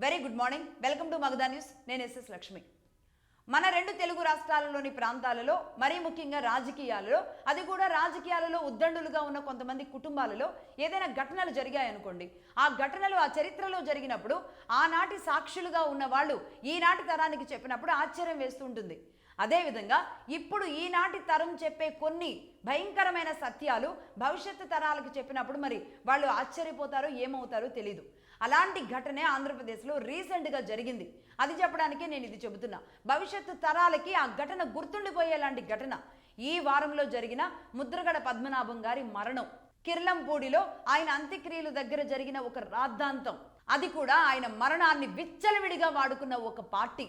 Very good morning. Welcome to Magadha news. నేను SS Lakshmi. మన రెండు తెలుగు రాష్ట్రాలలోని ప్రాంతాలలో మరీ ముఖ్యంగా రాజకీయాలలో, అది కూడా రాజకీయాలలో ఉద్దండులుగా ఉన్న కొంతమంది కుటుంబాలలో ఏదైనా ఘటనలు జరిగాయనుకోండి, ఆ ఘటనలు ఆ చరిత్రలో జరిగినప్పుడు ఆనాటి సాక్షులుగా ఉన్న వాళ్ళు ఈనాటి తరానికి చెప్పినప్పుడు ఆశ్చర్యం వేస్తూ ఉంటుంది. అదేవిధంగా ఇప్పుడు ఈనాటి తరం చెప్పే కొన్ని భయంకరమైన సత్యాలు భవిష్యత్తు తరాలకు చెప్పినప్పుడు మరి వాళ్ళు ఆశ్చర్యపోతారో ఏమవుతారో తెలీదు. అలాంటి ఘటనే ఆంధ్రప్రదేశ్లో రీసెంట్గా జరిగింది. అది చెప్పడానికే నేను ఇది చెబుతున్నా. భవిష్యత్తు తరాలకి ఆ ఘటన గుర్తుండిపోయేలాంటి ఘటన ఈ వారంలో జరిగిన ముద్రగడ పద్మనాభం గారి మరణం. కిర్లంపూడిలో ఆయన అంత్యక్రియలు దగ్గర జరిగిన ఒక రాద్ధాంతం, అది కూడా ఆయన మరణాన్ని విచ్చలవిడిగా వాడుకున్న ఒక పార్టీ.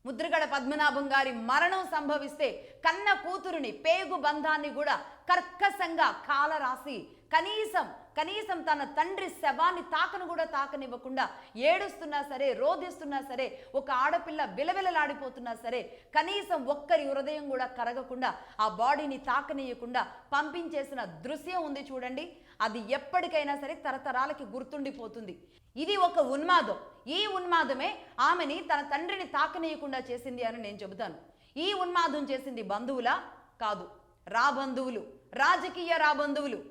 ముద్రగడ పద్మనాభం గారి మరణం సంభవిస్తే కన్న కూతురుని పేగు బంధాన్ని కూడా కర్కశంగా కాలరాసి కనీసం తన తండ్రి శవాన్ని తాకను కూడా తాకనివ్వకుండా ఏడుస్తున్నా సరే, రోధిస్తున్నా సరే, ఒక ఆడపిల్ల విలవిలలాడిపోతున్నా సరే, కనీసం ఒక్కరి హృదయం కూడా కరగకుండా ఆ బాడీని తాకనీయకుండా పంపించేసిన దృశ్యం ఉంది చూడండి. అది ఎప్పటికైనా సరే తరతరాలకి గుర్తుండిపోతుంది. ఇది ఒక ఉన్మాదం. ఈ ఉన్మాదమే ఆమెని తన తండ్రిని తాకనీయకుండా చేసింది అని నేను చెబుతాను. ఈ ఉన్మాదం చేసింది బంధువులా? కాదు, రాబంధువులు, రాజకీయ రాబంధువులు.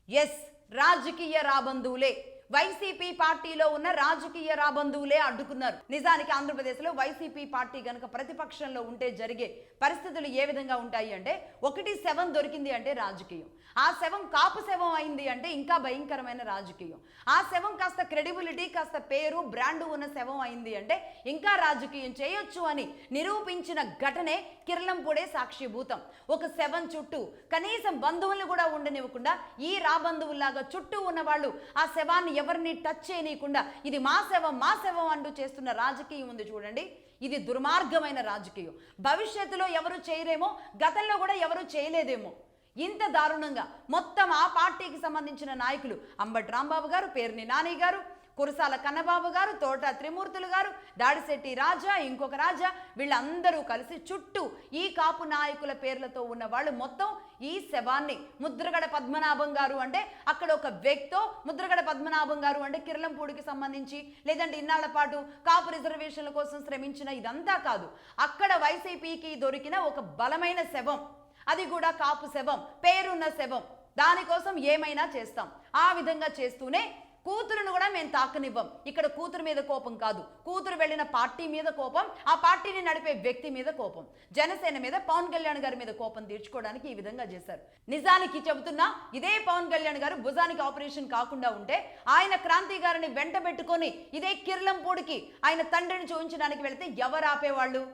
ఎస్, రాజకీయ రాబంధువులే. వైసీపీ పార్టీలో ఉన్న రాజకీయ రాబంధువులే అడ్డుకున్నారు. నిజానికి ఆంధ్రప్రదేశ్లో వైసీపీ పార్టీ కనుక ప్రతిపక్షంలో ఉంటే జరిగే పరిస్థితులు ఏ విధంగా ఉంటాయి అంటే, ఒకటి శవం దొరికింది అంటే రాజకీయం, ఆ శవం కాపు శవం అయింది అంటే ఇంకా భయంకరమైన రాజకీయం, ఆ శవం కాస్త క్రెడిబిలిటీ, కాస్త పేరు, బ్రాండు ఉన్న శవం అయింది అంటే ఇంకా రాజకీయం చేయొచ్చు అని నిరూపించిన ఘటనే కిర్లంపూడే సాక్షిభూతం. ఒక శవం చుట్టూ కనీసం బంధువులను కూడా ఉండనివ్వకుండా ఈ రాబంధువుల్లాగా చుట్టూ ఉన్న వాళ్ళు ఆ శవాన్ని ఎవరిని టచ్ చేయనీయకుండా ఇది మా శవం అంటూ చేస్తున్న రాజకీయం ఉంది చూడండి. ఇది దుర్మార్గమైన రాజకీయం. భవిష్యత్తులో ఎవరు చేయరేమో, గతంలో కూడా ఎవరు చేయలేదేమో. ఇంత దారుణంగా మొత్తం ఆ పార్టీకి సంబంధించిన నాయకులు అంబటి రాంబాబు గారు, పేర్ని నాని గారు, కురసాల కన్నబాబు గారు, తోట త్రిమూర్తులు గారు, దాడిశెట్టి రాజా, ఇంకొక రాజా, వీళ్ళందరూ కలిసి చుట్టూ ఈ కాపు నాయకుల పేర్లతో ఉన్న వాళ్ళు మొత్తం ఈ శవాన్ని ముద్రగడ పద్మనాభం గారు అంటే అక్కడ ఒక వ్యక్తో, ముద్రగడ పద్మనాభం గారు అంటే కిర్లంపూడికి సంబంధించి లేదంటే ఇన్నాళ్ల పాటు కాపు రిజర్వేషన్ల కోసం శ్రమించిన ఇదంతా కాదు. అక్కడ వైసీపీకి దొరికిన ఒక బలమైన శవం, అది కూడా కాపు శవం, పేరున్న శవం. దానికోసం ఏమైనా చేస్తాం. ఆ విధంగా చేస్తూనే కూతురును కూడా మేము తాకనివ్వం. ఇక్కడ కూతురు మీద కోపం కాదు, కూతురు వెళ్ళిన పార్టీ మీద కోపం, ఆ పార్టీని నడిపే వ్యక్తి మీద కోపం, జనసేన మీద, పవన్ కళ్యాణ్ గారి మీద కోపం తీర్చుకోవడానికి ఈ విధంగా చేశారు. నిజానికి చెబుతున్నా, ఇదే పవన్ కళ్యాణ్ గారు భుజానికి ఆపరేషన్ కాకుండా ఉంటే ఆయన క్రాంతి గారిని వెంట పెట్టుకొని ఇదే కిర్లంపూడికి ఆయన తండ్రిని చూపించడానికి వెళితే ఎవరు ఆపేవాళ్ళు?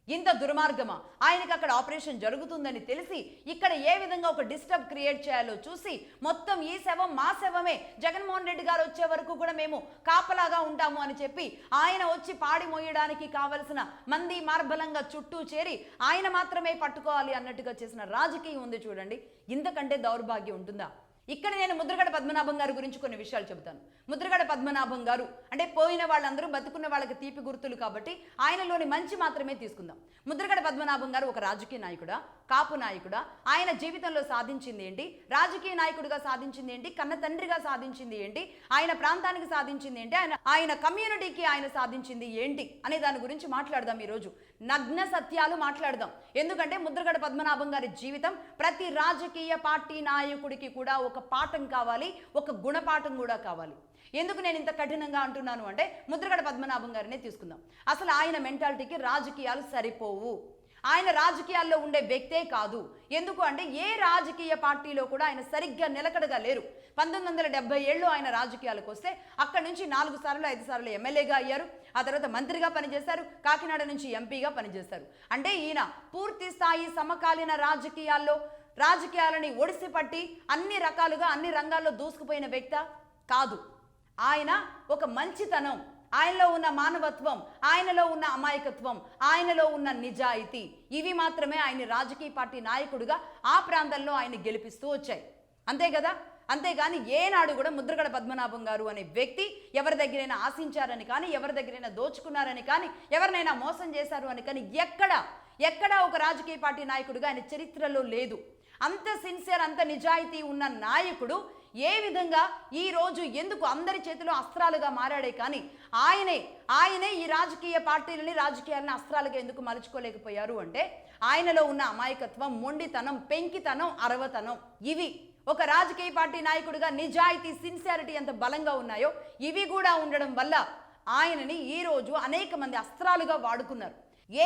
ఇంత దుర్మార్గమా? ఆయనకి అక్కడ ఆపరేషన్ జరుగుతుందని తెలిసి ఇక్కడ ఏ విధంగా ఒక డిస్టర్బ్ క్రియేట్ చేయాలో చూసి మొత్తం ఈ శవం మా శవమే, జగన్మోహన్ రెడ్డి గారు వచ్చే వరకు కూడా మేము కాపలాగా ఉంటాము అని చెప్పి ఆయన వచ్చి పాడి మోయడానికి కావలసిన మంది మార్బలంగా చుట్టూ చేరి ఆయన మాత్రమే పట్టుకోవాలి అన్నట్టుగా చేసిన రాజకీయం ఉంది చూడండి. ఇంతకంటే దౌర్భాగ్యం ఉంటుందా? ఇక్కడ నేను ముద్రగడ పద్మనాభం గారి గురించి కొన్ని విషయాలు చెబుతాను. ముద్రగడ పద్మనాభం గారు అంటే పోయిన వాళ్ళందరూ బతుకున్న వాళ్ళకి తీపి గుర్తులు కాబట్టి ఆయనలోని మంచి మాత్రమే తీసుకుందాం. ముద్రగడ పద్మనాభం గారు ఒక రాజకీయ నాయకుడా, కాపు నాయకుడా? ఆయన జీవితంలో సాధించింది ఏంటి? రాజకీయ నాయకుడిగా సాధించింది ఏంటి? కన్న తండ్రిగా సాధించింది ఏంటి? ఆయన ప్రాంతానికి సాధించింది ఏంటి? ఆయన కమ్యూనిటీకి ఆయన సాధించింది ఏంటి అనే దాని గురించి మాట్లాడదాం. ఈరోజు నగ్న సత్యాలు మాట్లాడదాం. ఎందుకంటే ముద్రగడ పద్మనాభం గారి జీవితం ప్రతి రాజకీయ పార్టీ నాయకుడికి కూడా ఒక పాఠం కావాలి, ఒక గుణపాఠం కూడా కావాలి. ఎందుకు నేను ఇంత కఠినంగా అంటున్నాను అంటే, ముద్రగడ పద్మనాభం గారినే తీసుకుందాం. అసలు ఆయన మెంటాలిటీకి రాజకీయాలు సరిపోవు. ఆయన రాజకీయాల్లో ఉండే వ్యక్తే కాదు. ఎందుకు అంటే ఏ రాజకీయ పార్టీలో కూడా ఆయన సరిగ్గా నిలకడగా లేరు. 1977లో ఆయన రాజకీయాలకు వస్తే అక్కడి నుంచి 4 సార్లు 5 సార్లు ఎమ్మెల్యేగా అయ్యారు. ఆ తర్వాత మంత్రిగా పనిచేశారు. కాకినాడ నుంచి ఎంపీగా పనిచేశారు. అంటే ఈయన పూర్తి స్థాయి సమకాలీన రాజకీయాలని ఒడిసిపట్టి అన్ని రకాలుగా అన్ని రంగాల్లో దూసుకుపోయిన వ్యక్తి కాదు. ఆయన ఒక మంచితనం, ఆయనలో ఉన్న మానవత్వం, ఆయనలో ఉన్న అమాయకత్వం, ఆయనలో ఉన్న నిజాయితీ, ఇవి మాత్రమే ఆయన రాజకీయ పార్టీ నాయకుడిగా ఆ ప్రాంతంలో ఆయన గెలిపిస్తూ వచ్చాయి. అంతే కదా? అంతేగాని ఏనాడు కూడా ముద్రగడ పద్మనాభం గారు అనే వ్యక్తి ఎవరి దగ్గరైనా ఆశించారని కానీ, ఎవరి దగ్గరైనా దోచుకున్నారని కానీ, ఎవరినైనా మోసం చేశారు అని కానీ ఎక్కడా ఒక రాజకీయ పార్టీ నాయకుడిగా ఆయన చరిత్రలో లేదు. అంత సిన్సియర్, అంత నిజాయితీ ఉన్న నాయకుడు ఏ విధంగా ఈ రోజు ఎందుకు అందరి చేతిలో అస్త్రాలుగా మారాడే కానీ ఆయనే ఈ రాజకీయ రాజకీయాలను అస్త్రాలుగా ఎందుకు మలుచుకోలేకపోయారు అంటే ఆయనలో ఉన్న అమాయకత్వం, మొండితనం, పెంకితనం, అరవతనం, ఇవి ఒక రాజకీయ పార్టీ నాయకుడిగా నిజాయితీ, సిన్సియారిటీ ఎంత బలంగా ఉన్నాయో ఇవి కూడా ఉండడం వల్ల ఆయనని ఈ రోజు అనేక మంది అస్త్రాలుగా వాడుకున్నారు.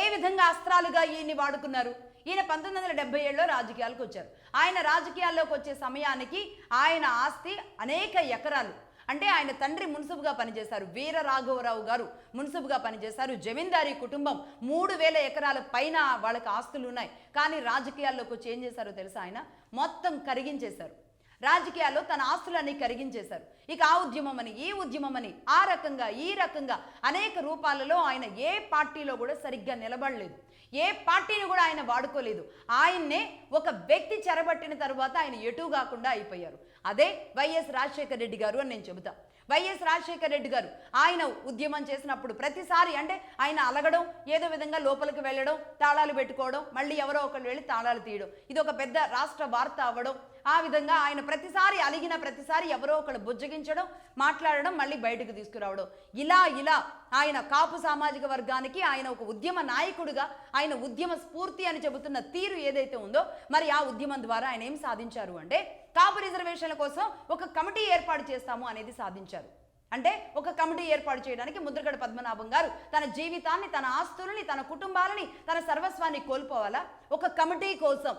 ఏ విధంగా అస్త్రాలుగా ఈయన్ని వాడుకున్నారు? ఈయన 1977లో రాజకీయాలకు వచ్చారు. ఆయన రాజకీయాల్లోకి వచ్చే సమయానికి ఆయన ఆస్తి అనేక ఎకరాలు. అంటే ఆయన తండ్రి మున్సిపుగా పనిచేశారు, వీర రాఘవరావు గారు మున్సిపుగా పనిచేశారు. జమీందారీ కుటుంబం 3000 ఎకరాల పైన వాళ్ళకి ఆస్తులు ఉన్నాయి. కానీ రాజకీయాల్లోకి వచ్చి ఏం చేశారో తెలుసా? ఆయన మొత్తం కరిగించేశారు. రాజకీయాల్లో తన ఆస్తులన్నీ కరిగించేశారు. ఇక ఆ ఉద్యమమని, ఈ ఉద్యమమని, ఆ రకంగా ఈ రకంగా అనేక రూపాలలో ఆయన ఏ పార్టీలో కూడా సరిగ్గా నిలబడలేదు. ఏ పార్టీని కూడా ఆయన వాడుకోలేదు. ఆయన్నే ఒక వ్యక్తి చెరబట్టిన తరువాత ఆయన ఎటు కాకుండా అయిపోయారు. అదే వైఎస్ రాజశేఖర రెడ్డి గారు అని నేను చెబుతా. వైఎస్ రాజశేఖర రెడ్డి గారు ఆయన ఉద్యమం చేసినప్పుడు ప్రతిసారి అంటే ఆయన అలగడం, ఏదో విధంగా లోపలికి వెళ్ళడం, తాళాలు పెట్టుకోవడం, మళ్ళీ ఎవరో ఒకళ్ళు వెళ్ళి తాళాలు తీయడం, ఇది ఒక పెద్ద రాష్ట్ర వార్త అవ్వడం. ఆ విధంగా ఆయన ప్రతిసారి అలిగిన ప్రతిసారి ఎవరో ఒకళ్ళు బుజ్జగించడం, మాట్లాడడం, మళ్ళీ బయటకు తీసుకురావడం, ఇలా ఆయన కాపు సామాజిక వర్గానికి ఆయన ఒక ఉద్యమ నాయకుడిగా, ఆయన ఉద్యమ స్ఫూర్తి అని చెబుతున్న తీరు ఏదైతే ఉందో, మరి ఆ ఉద్యమం ద్వారా ఆయన ఏం సాధించారు అంటే కాపు రిజర్వేషన్ల కోసం ఒక కమిటీ ఏర్పాటు చేస్తాము అనేది సాధించారు. అంటే ఒక కమిటీ ఏర్పాటు చేయడానికి ముద్రగడ పద్మనాభం గారు తన జీవితాన్ని, తన ఆస్తులని, తన కుటుంబాలని, తన సర్వస్వాన్ని కోల్పోవాలా? ఒక కమిటీ కోసం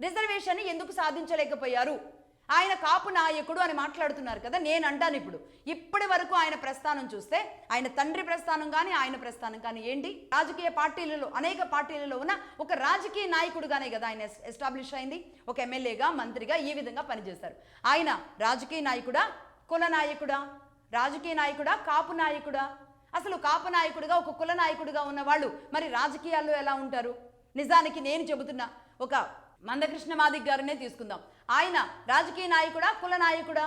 రిజర్వేషన్ ఎందుకు సాధించలేకపోయారు? ఆయన కాపు నాయకుడు అని మాట్లాడుతున్నారు కదా. నేను అంటాను, ఇప్పటి వరకు ఆయన ప్రస్థానం చూస్తే, ఆయన తండ్రి ప్రస్థానం కానీ ఆయన ప్రస్థానం కానీ ఏంటి? రాజకీయ పార్టీలలో, అనేక పార్టీలలో ఉన్న ఒక రాజకీయ నాయకుడుగానే కదా ఆయన ఎస్టాబ్లిష్ అయింది. ఒక ఎమ్మెల్యేగా, మంత్రిగా ఈ విధంగా పనిచేశారు. ఆయన రాజకీయ నాయకుడా, కుల నాయకుడా? రాజకీయ నాయకుడా, కాపు నాయకుడా? అసలు కాపు నాయకుడిగా, ఒక కుల నాయకుడిగా ఉన్న వాళ్ళు మరి రాజకీయాల్లో ఎలా ఉంటారు? నిజానికి నేను చెబుతున్నా, ఒక మందకృష్ణ మాదిక్ గారినే తీసుకుందాం. ఆయన రాజకీయ నాయకుడా, కుల నాయకుడా?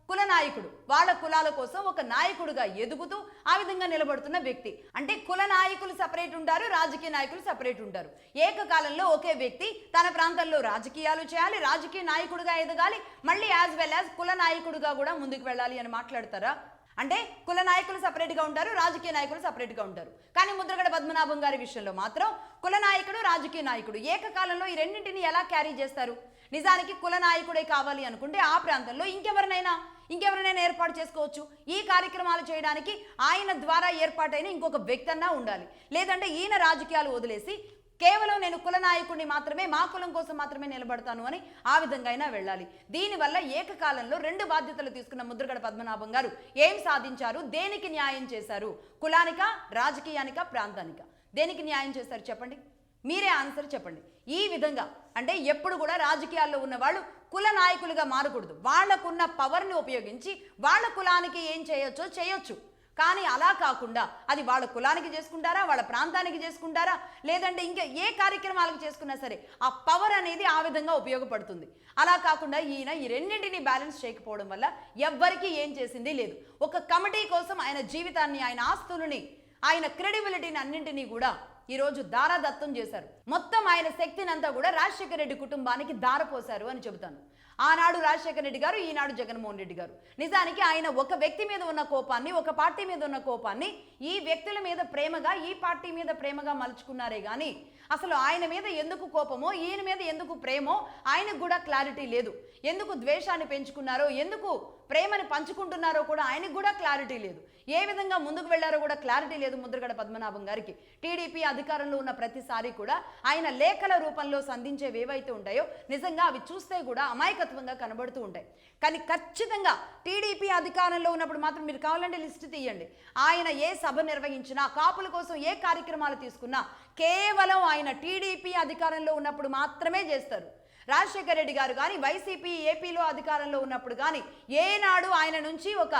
కుల నాయకుడు. వాళ్ళ కులాల కోసం ఒక నాయకుడిగా ఎదుగుతూ ఆ విధంగా నిలబడుతున్న వ్యక్తి. అంటే కుల నాయకులు సపరేట్ ఉంటారు, రాజకీయ నాయకులు సపరేట్ ఉంటారు. ఏకకాలంలో ఒకే వ్యక్తి తన ప్రాంతంలో రాజకీయాలు చేయాలి, రాజకీయ నాయకుడిగా ఎదగాలి, మళ్ళీ యాజ్ వెల్ యాజ్ కుల నాయకుడిగా కూడా ముందుకు వెళ్ళాలి అని మాట్లాడతారా? అంటే కుల నాయకులు సపరేట్గా ఉంటారు, రాజకీయ నాయకులు సపరేట్గా ఉంటారు. కానీ ముద్రగడ పద్మనాభం గారి విషయంలో మాత్రం కుల నాయకుడు, రాజకీయ నాయకుడు ఏకకాలంలో ఈ రెండింటిని ఎలా క్యారీ చేస్తారు? నిజానికి కుల నాయకుడే కావాలి అనుకుంటే ఆ ప్రాంతంలో ఇంకెవరినైనా ఏర్పాటు చేసుకోవచ్చు. ఈ కార్యక్రమాలు చేయడానికి ఆయన ద్వారా ఏర్పాటైన ఇంకొక వ్యక్తి అన్నా ఉండాలి. లేదంటే ఈయన రాజకీయాలు వదిలేసి కేవలం నేను కుల నాయకుడిని మాత్రమే, మా కులం కోసం మాత్రమే నిలబడతాను అని ఆ విధంగా అయినా వెళ్ళాలి. దీనివల్ల ఏకకాలంలో 2 బాధ్యతలు తీసుకున్న ముద్రగడ పద్మనాభం గారు ఏం సాధించారు? దేనికి న్యాయం చేశారు? కులానిక, రాజకీయానిక, ప్రాంతానిక? దేనికి న్యాయం చేశారు చెప్పండి? మీరే ఆన్సర్ చెప్పండి. ఈ విధంగా అంటే ఎప్పుడు కూడా రాజకీయాల్లో ఉన్న వాళ్ళు కుల నాయకులుగా మారకూడదు. వాళ్లకున్న పవర్ని ఉపయోగించి వాళ్ళ కులానికి ఏం చేయొచ్చు. కానీ అలా కాకుండా అది వాళ్ళ కులానికి చేసుకుంటారా, వాళ్ళ ప్రాంతానికి చేసుకుంటారా, లేదంటే ఇంకా ఏ కార్యక్రమాలకు చేసుకున్నా సరే ఆ పవర్ అనేది ఆ విధంగా ఉపయోగపడుతుంది. అలా కాకుండా ఈయన ఈ రెండింటిని బ్యాలెన్స్ చేయకపోవడం వల్ల ఎవ్వరికీ ఏం చేసింది లేదు. ఒక కమిటీ కోసం ఆయన జీవితాన్ని, ఆయన ఆస్తులని, ఆయన క్రెడిబిలిటీని అన్నింటినీ కూడా ఈరోజు దారాదత్తం చేశారు. మొత్తం ఆయన శక్తిని అంతా కూడా రాజశేఖర రెడ్డి కుటుంబానికి దారపోశారు అని చెబుతాను. ఆనాడు రాజశేఖర రెడ్డి గారు, ఈనాడు జగన్మోహన్ రెడ్డి గారు. నిజానికి ఆయన ఒక వ్యక్తి మీద ఉన్న కోపాన్ని, ఒక పార్టీ మీద ఉన్న కోపాన్ని ఈ వ్యక్తుల మీద ప్రేమగా, ఈ పార్టీ మీద ప్రేమగా మలుచుకున్నారే కానీ అసలు ఆయన మీద ఎందుకు కోపమో, ఈయన మీద ఎందుకు ప్రేమో ఆయనకు కూడా క్లారిటీ లేదు. ఎందుకు ద్వేషాన్ని పెంచుకున్నారో, ఎందుకు ప్రేమని పంచుకుంటున్నారో కూడా ఆయనకు కూడా క్లారిటీ లేదు. ఏ విధంగా ముందుకు వెళ్లారో కూడా క్లారిటీ లేదు ముద్రగడ పద్మనాభం గారికి. టీడీపీ అధికారంలో ఉన్న ప్రతిసారి కూడా ఆయన లేఖల రూపంలో సంధించేవి ఏవైతే ఉంటాయో నిజంగా అవి చూస్తే కూడా అమాయకత్వంగా కనబడుతూ ఉంటాయి. కానీ ఖచ్చితంగా టీడీపీ అధికారంలో ఉన్నప్పుడు మాత్రం మీరు కావాలంటే లిస్ట్ తీయండి. ఆయన ఏ సభ నిర్వహించినా, కాపుల కోసం ఏ కార్యక్రమాలు తీసుకున్నా కేవలం ఆయన టీడీపీ అధికారంలో ఉన్నప్పుడు మాత్రమే చేస్తారు. రాజశేఖర రెడ్డి గారు కానీ, వైసీపీ ఏపీలో అధికారంలో ఉన్నప్పుడు కానీ ఏనాడు ఆయన నుంచి ఒక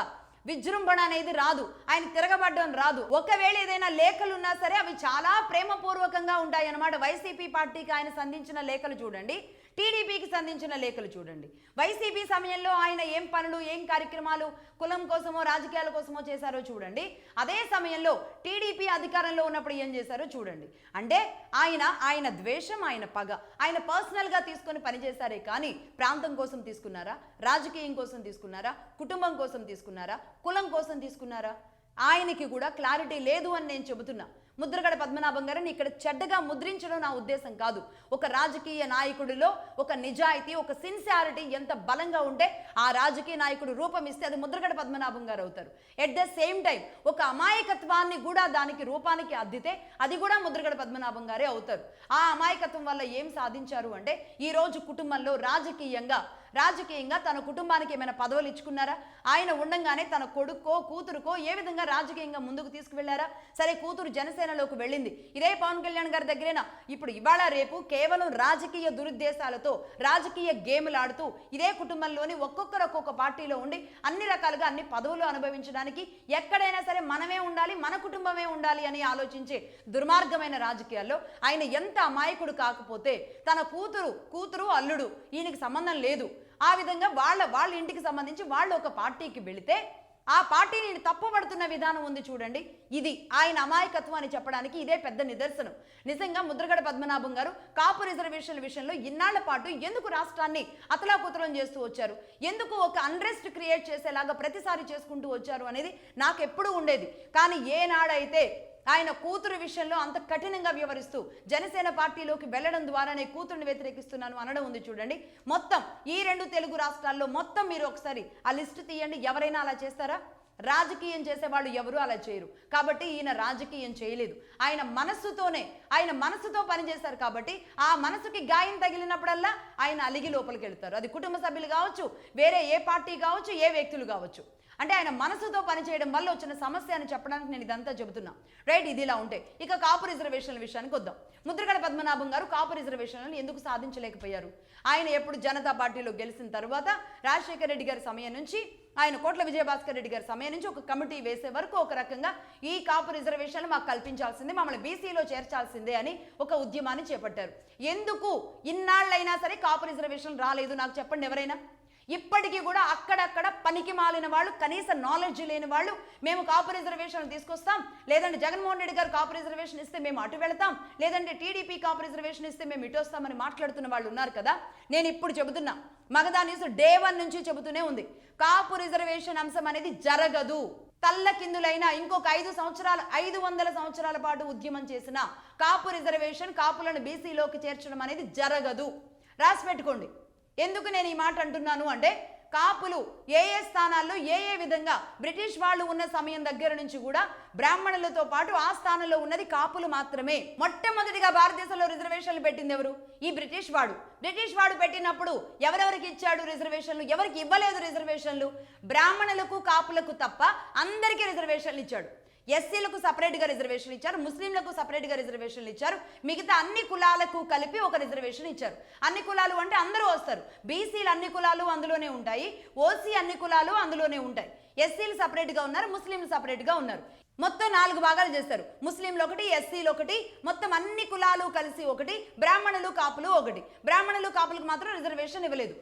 విజృంభణ అనేది రాదు, ఆయన తిరగబడ్డం రాదు. ఒకవేళ ఏదైనా లేఖలు ఉన్నా సరే అవి చాలా ప్రేమపూర్వకంగా ఉంటాయి అన్నమాట. వైసీపీ పార్టీకి ఆయన సంధించిన లేఖలు చూడండి, టీడీపీకి సంధించిన లేఖలు చూడండి. వైసీపీ సమయంలో ఆయన ఏం పనులు, ఏం కార్యక్రమాలు కులం కోసమో రాజకీయాల కోసమో చేశారో చూడండి. అదే సమయంలో టీడీపీ అధికారంలో ఉన్నప్పుడు ఏం చేశారో చూడండి. అంటే ఆయన ద్వేషం, ఆయన పగ ఆయన పర్సనల్గా తీసుకొని పనిచేశారే కానీ ప్రాంతం కోసం తీసుకున్నారా, రాజకీయం కోసం తీసుకున్నారా, కుటుంబం కోసం తీసుకున్నారా, కులం కోసం తీసుకున్నారా? ఆయనకి కూడా క్లారిటీ లేదు అని నేను చెబుతున్నా. ముద్రగడ పద్మనాభం గారిని ఇక్కడ చెడ్డగా ముద్రించడం నా ఉద్దేశం కాదు. ఒక రాజకీయ నాయకుడిలో ఒక నిజాయితీ, ఒక సిన్సియారిటీ ఎంత బలంగా ఉంటే ఆ రాజకీయ నాయకుడు రూపం ఇస్తే అది ముద్రగడ పద్మనాభం గారు అవుతారు. ఎట్ ద సేమ్ టైం ఒక అమాయకత్వాన్ని కూడా దానికి రూపానికి అద్దితే అది కూడా ముద్రగడ పద్మనాభం గారే అవుతారు. ఆ అమాయకత్వం వల్ల ఏం సాధించారు అంటే ఈరోజు కుటుంబంలో రాజకీయంగా తన కుటుంబానికి ఏమైనా పదవులు ఇచ్చుకున్నారా? ఆయన ఉండంగానే తన కొడుకో కూతురుకో ఏ విధంగా రాజకీయంగా ముందుకు తీసుకువెళ్లారా? సరే, కూతురు జనసేనలోకి వెళ్ళింది, ఇదే పవన్ కళ్యాణ్ గారి దగ్గరేనా? ఇప్పుడు ఇవాళ రేపు కేవలం రాజకీయ దురుద్దేశాలతో రాజకీయ గేమ్లు ఆడుతూ ఇదే కుటుంబంలోని ఒక్కొక్కరు ఒక్కొక్క పార్టీలో ఉండి అన్ని రకాలుగా అన్ని పదవులు అనుభవించడానికి ఎక్కడైనా సరే మనమే ఉండాలి, మన కుటుంబమే ఉండాలి అని ఆలోచించే దుర్మార్గమైన రాజకీయాల్లో ఆయన ఎంత అమాయకుడు కాకపోతే తన కూతురు అల్లుడు ఈయనకి సంబంధం లేదు, ఆ విధంగా వాళ్ళ ఇంటికి సంబంధించి వాళ్ళు ఒక పార్టీకి వెళితే ఆ పార్టీని తప్పుపడుతున్న విధానం ఉంది చూడండి. ఇది ఆయన అమాయకత్వం అని చెప్పడానికి ఇదే పెద్ద నిదర్శనం. నిజంగా ముద్రగడ పద్మనాభం గారు కాపు రిజర్వేషన్ల విషయంలో ఇన్నాళ్ల పాటు ఎందుకు రాష్ట్రాన్ని అతలాకుతలం చేస్తూ వచ్చారు, ఎందుకు ఒక అన్రెస్ట్ క్రియేట్ చేసేలాగా ప్రతిసారి చేసుకుంటూ వచ్చారు అనేది నాకు ఎప్పుడూ ఉండేది. కానీ ఏనాడైతే ఆయన కూతురు విషయంలో అంత కఠినంగా వ్యవహరిస్తూ జనసేన పార్టీలోకి వెళ్లడం ద్వారానే కూతురుని వ్యతిరేకిస్తున్నాను అనడం ఉంది చూడండి. మొత్తం ఈ 2 తెలుగు రాష్ట్రాల్లో మొత్తం మీరు ఒకసారి ఆ లిస్టు తీయండి. ఎవరైనా అలా చేస్తారా? రాజకీయం చేసేవాళ్ళు ఎవరు అలా చేయరు. కాబట్టి ఈయన రాజకీయం చేయలేదు, ఆయన మనస్సుతో పనిచేశారు. కాబట్టి ఆ మనసుకి గాయం తగిలినప్పుడల్లా ఆయన అలిగి లోపలికి వెళ్తారు. అది కుటుంబ సభ్యులు కావచ్చు, వేరే ఏ పార్టీ కావచ్చు, ఏ వ్యక్తులు కావచ్చు. అంటే ఆయన మనసుతో పనిచేయడం వల్ల వచ్చిన సమస్య అని చెప్పడానికి నేను ఇదంతా చెబుతున్నా. రైట్, ఇది ఇలా ఉంటే ఇక కాపు రిజర్వేషన్ల విషయానికి వద్దాం. ముద్రగడ పద్మనాభం గారు కాపు రిజర్వేషన్లను ఎందుకు సాధించలేకపోయారు? ఆయన ఎప్పుడు జనతా పార్టీలో గెలిచిన తర్వాత రాజశేఖర రెడ్డి గారి సమయం నుంచి ఆయన కోట్ల విజయభాస్కర్ రెడ్డి గారి సమయం నుంచి ఒక కమిటీ వేసే వరకు ఒక రకంగా ఈ కాపు రిజర్వేషన్లు మాకు కల్పించాల్సిందే, మమ్మల్ని బీసీలో చేర్చాల్సిందే అని ఒక ఉద్యమాన్ని చేపట్టారు. ఎందుకు ఇన్నాళ్ళైనా సరే కాపు రిజర్వేషన్ రాలేదు నాకు చెప్పండి ఎవరైనా? ఇప్పటికీ కూడా అక్కడక్కడ పనికి మాలిన వాళ్ళు, కనీస నాలెడ్జ్ లేని వాళ్ళు మేము కాపు రిజర్వేషన్ తీసుకొస్తాం, లేదంటే జగన్మోహన్ రెడ్డి గారు కాపు రిజర్వేషన్ ఇస్తే మేము అటు వెళతాం, లేదంటే టీడీపీ కాపు రిజర్వేషన్ ఇస్తే మేము ఇటు వస్తామని మాట్లాడుతున్న వాళ్ళు ఉన్నారు కదా. నేను ఇప్పుడు చెబుతున్నా, మగధా న్యూస్ డే 1 నుంచి చెబుతూనే ఉంది, కాపు రిజర్వేషన్ అంశం అనేది జరగదు. తల్లకిందులైన ఇంకొక 500 సంవత్సరాల పాటు ఉద్యమం చేసిన కాపు రిజర్వేషన్, కాపులను బీసీలోకి చేర్చడం అనేది జరగదు. రాసి పెట్టుకోండి. ఎందుకు నేను ఈ మాట అంటున్నాను అంటే కాపులు ఏ స్థానాల్లో ఏ విధంగా బ్రిటిష్ వాళ్ళు ఉన్న సమయం దగ్గర నుంచి కూడా బ్రాహ్మణులతో పాటు ఆ స్థానంలో ఉన్నది కాపులు మాత్రమే. మొట్టమొదటిగా భారతదేశంలో రిజర్వేషన్లు పెట్టింది ఎవరు? ఈ బ్రిటిష్ వాడు పెట్టినప్పుడు ఎవరెవరికి ఇచ్చాడు రిజర్వేషన్లు? ఎవరికి ఇవ్వలేదు రిజర్వేషన్లు? బ్రాహ్మణులకు కాపులకు తప్ప అందరికీ రిజర్వేషన్లు ఇచ్చాడు. ఎస్సీలకు సపరేట్గా రిజర్వేషన్ ఇచ్చారు, ముస్లింలకు సపరేట్గా రిజర్వేషన్లు ఇచ్చారు, మిగతా అన్ని కులాలకు కలిపి ఒక రిజర్వేషన్ ఇచ్చారు. అన్ని కులాలు అంటే అందరూ వస్తారు. బీసీలు అన్ని కులాలు అందులోనే ఉంటాయి, ఓసీ అన్ని కులాలు అందులోనే ఉంటాయి. ఎస్సీలు సపరేట్గా ఉన్నారు, ముస్లింలు సపరేట్గా ఉన్నారు. మొత్తం 4 భాగాలు చేస్తారు. ముస్లింలు ఒకటి, ఎస్సీలు ఒకటి, మొత్తం అన్ని కులాలు కలిసి ఒకటి, బ్రాహ్మణులు కాపులు ఒకటి. బ్రాహ్మణులు కాపులకు మాత్రం రిజర్వేషన్ ఇవ్వలేదు.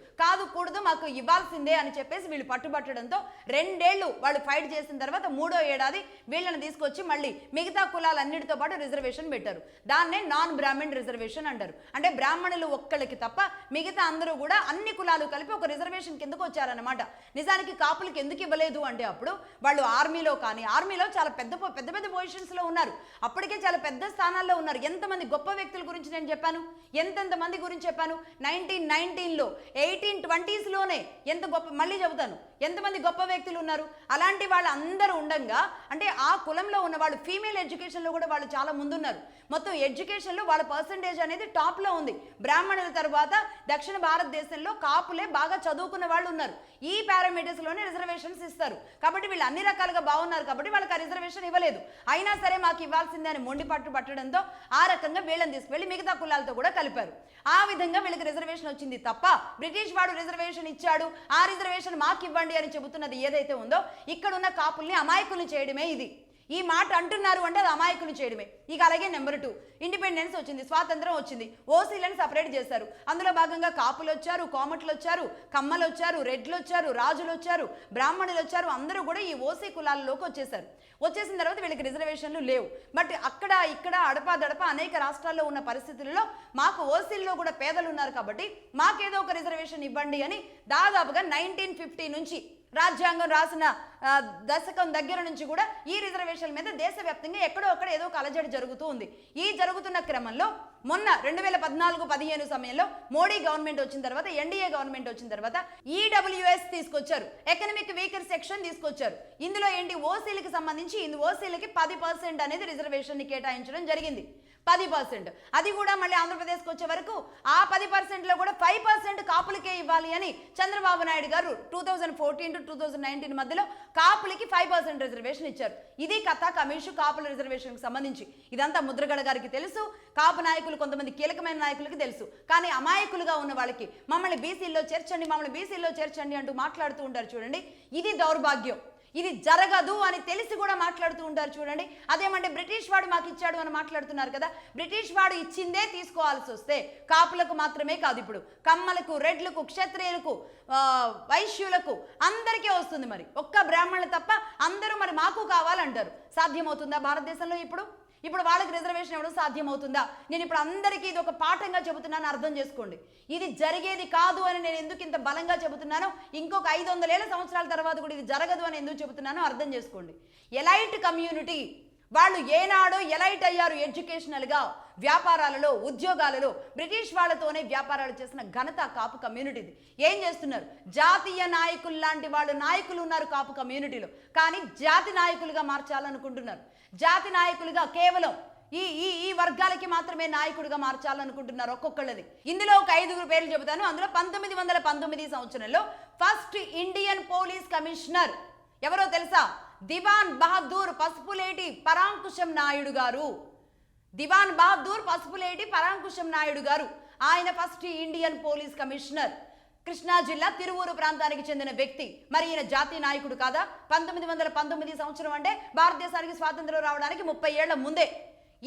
కూడదు మాకు ఇవ్వాల్సిందే అని చెప్పేసి వీళ్ళు పట్టుబట్టడంతో 2 ఏళ్ళు వాళ్ళు ఫైట్ చేసిన తర్వాత 3వ ఏడాది వీళ్ళని తీసుకొచ్చి మళ్ళీ మిగతా కులాలన్నిటితో పాటు రిజర్వేషన్ పెట్టారు. దాన్నే నాన్ బ్రాహ్మణ్ రిజర్వేషన్ అంటారు. అంటే బ్రాహ్మణులు ఒక్కళ్ళకి తప్ప మిగతా అందరూ కూడా అన్ని కులాలు కలిపి ఒక రిజర్వేషన్ కిందకు వచ్చారన్నమాట. నిజానికి కాపులకు ఎందుకు ఇవ్వలేదు అంటే అప్పుడు వాళ్ళు ఆర్మీలో చాలా పెద్ద పొజిషన్స్ లో ఉన్నారు, అప్పటికే చాలా పెద్ద స్థానాల్లో ఉన్నారు. ఎంతమంది గొప్ప వ్యక్తుల గురించి నేను చెప్పాను, ఎంతెంత మంది గురించి చెప్పాను. 1919లో 1820s లోనే ఎంత గొప్ప, మళ్ళీ చెబుతాను, ఎంతమంది గొప్ప వ్యక్తులు ఉన్నారు. అలాంటి వాళ్ళు అందరూ ఉండంగా అంటే ఆ కులంలో ఉన్న వాళ్ళు ఫీమేల్ ఎడ్యుకేషన్లో కూడా వాళ్ళు చాలా ముందున్నారు. మొత్తం ఎడ్యుకేషన్లో వాళ్ళ పర్సంటేజ్ అనేది టాప్లో ఉంది. బ్రాహ్మణుల తర్వాత దక్షిణ భారతదేశంలో కాపులే బాగా చదువుకున్న వాళ్ళు ఉన్నారు. ఈ పారామీటర్స్లోనే రిజర్వేషన్స్ ఇస్తారు. కాబట్టి వీళ్ళు అన్ని రకాలుగా బాగున్నారు కాబట్టి వాళ్ళకి ఆ రిజర్వేషన్ ఇవ్వలేదు. అయినా సరే మాకు ఇవ్వాల్సిందే అని మొండి పట్టడంతో ఆ రకంగా వీళ్ళని తీసుకువెళ్ళి మిగతా కులాలతో కూడా కలిపారు. ఆ విధంగా వీళ్ళకి రిజర్వేషన్ వచ్చింది తప్ప బ్రిటిష్ వాడు రిజర్వేషన్ ఇచ్చాడు, ఆ రిజర్వేషన్ మాకు ఇవ్వండి అని చెబుతున్నది ఏదైతే ఉందో ఇక్కడ ఉన్న కాపుల్ని అమాయకుల్ని చేయడమే ఇది. ఈ మాట అంటున్నారు అంటే అది అమాయకులు చేయడమే. ఇక అలాగే నెంబర్ 2, ఇండిపెండెన్స్ వచ్చింది, స్వాతంత్రం వచ్చింది, ఓసీలను సపరేట్ చేశారు. అందులో భాగంగా కాపులు వచ్చారు, కోమట్లు వచ్చారు, కమ్మలు వచ్చారు, రెడ్లు వచ్చారు, రాజులు వచ్చారు, బ్రాహ్మణులు వచ్చారు. అందరూ కూడా ఈ ఓసీ కులాల్లోకి వచ్చేసారు. వచ్చేసిన తర్వాత వీళ్ళకి రిజర్వేషన్లు లేవు. బట్ అక్కడ ఇక్కడ అడపాదడప అనేక రాష్ట్రాల్లో ఉన్న పరిస్థితులలో మాకు ఓసీల్లో కూడా పేదలు ఉన్నారు కాబట్టి మాకేదో ఒక రిజర్వేషన్ ఇవ్వండి అని దాదాపుగా 1950 నుంచి రాజ్యాంగం రాసిన దశకం దగ్గర నుంచి కూడా ఈ రిజర్వేషన్ల మీద దేశవ్యాప్తంగా ఎక్కడో అక్కడ ఏదో ఒక అలజడి జరుగుతూ ఉంది. ఈ జరుగుతున్న క్రమంలో మొన్న 2014-15 సమయంలో మోడీ గవర్నమెంట్ వచ్చిన తర్వాత, ఎన్డీఏ గవర్నమెంట్ వచ్చిన తర్వాత ఈడబ్ల్యూఎస్ తీసుకొచ్చారు, ఎకనామిక్ వీకర్ సెక్షన్ తీసుకొచ్చారు. ఇందులో ఏంటి, ఓసీలకి సంబంధించి ఓసీలకి 10% అనేది రిజర్వేషన్ ని కేటాయించడం జరిగింది. 10%. అది కూడా మళ్ళీ ఆంధ్రప్రదేశ్కి వచ్చే వరకు ఆ 10%లో కూడా 5% కాపులకే ఇవ్వాలి అని చంద్రబాబు నాయుడు గారు 2014 to 2019 మధ్యలో కాపులకి 5% రిజర్వేషన్ ఇచ్చారు. ఇది కథ కమిషన్ కాపుల రిజర్వేషన్కి సంబంధించి. ఇదంతా ముద్రగడ గారికి తెలుసు, కాపు నాయకులు కొంతమంది కీలకమైన నాయకులకి తెలుసు. కానీ అమాయకులుగా ఉన్న వాళ్ళకి మమ్మల్ని బీసీల్లో చేర్చండి అంటూ మాట్లాడుతూ ఉంటారు చూడండి. ఇది దౌర్భాగ్యం. ఇది జరగదు అని తెలిసి కూడా మాట్లాడుతూ ఉంటారు చూడండి. అదేమంటే బ్రిటిష్ వాడు మాకు ఇచ్చాడు అని మాట్లాడుతున్నారు కదా. బ్రిటిష్ వాడు ఇచ్చిందే తీసుకోవాల్సి వస్తే కాపులకు మాత్రమే కాదు, ఇప్పుడు కమ్మలకు, రెడ్లకు, క్షత్రియులకు, వైశ్యులకు అందరికీ వస్తుంది. మరి ఒక్క బ్రాహ్మణులు తప్ప అందరూ మరి మాకు కావాలంటారు. సాధ్యమవుతుందా భారతదేశంలో? ఇప్పుడు వాళ్ళకి రిజర్వేషన్ ఇవ్వడం సాధ్యమవుతుందా? నేను ఇప్పుడు అందరికీ ఇది ఒక పాఠంగా చెబుతున్నాను, అర్థం చేసుకోండి. ఇది జరిగేది కాదు అని నేను ఎందుకు ఇంత బలంగా చెబుతున్నానో, ఇంకొక 500 సంవత్సరాల తర్వాత కూడా ఇది జరగదు అని ఎందుకు చెబుతున్నానో అర్థం చేసుకోండి. ఎలైట్ కమ్యూనిటీ వాళ్ళు ఏనాడో ఎలైట్ అయ్యారు ఎడ్యుకేషనల్గా, వ్యాపారాలలో, ఉద్యోగాలలో. బ్రిటిష్ వాళ్ళతోనే వ్యాపారాలు చేసిన ఘనత కాపు కమ్యూనిటీది. ఏం చేస్తున్నారు? జాతీయ నాయకులు లాంటి వాళ్ళు నాయకులు ఉన్నారు కాపు కమ్యూనిటీలో, కానీ జాతి నాయకులుగా మార్చాలనుకుంటున్నారు. జాతి నాయకులుగా కేవలం ఈ వర్గాలకి మాత్రమే నాయకుడిగా మార్చాలనుకుంటున్నారు ఒక్కొక్కళ్ళది. ఇందులో ఒక 5 పేర్లు చెబుతాను. అందులో 1919 సంవత్సరంలో ఫస్ట్ ఇండియన్ పోలీస్ కమిషనర్ ఎవరో తెలుసా? దివాన్ బహదూర్ పసుపులేటి పరాంకుశం నాయుడు గారు. దివాన్ బహదూర్ పసుపులేటి పరాంకుశం నాయుడు గారు ఆయన first Indian police commissioner. Krishna జిల్లా తిరువూరు ప్రాంతానికి చెందిన వ్యక్తి. మరి ఈయన జాతీయ నాయకుడు కాదా? 1919 సంవత్సరం అంటే భారతదేశానికి స్వాతంత్రం రావడానికి 30 ఏళ్ల ముందే.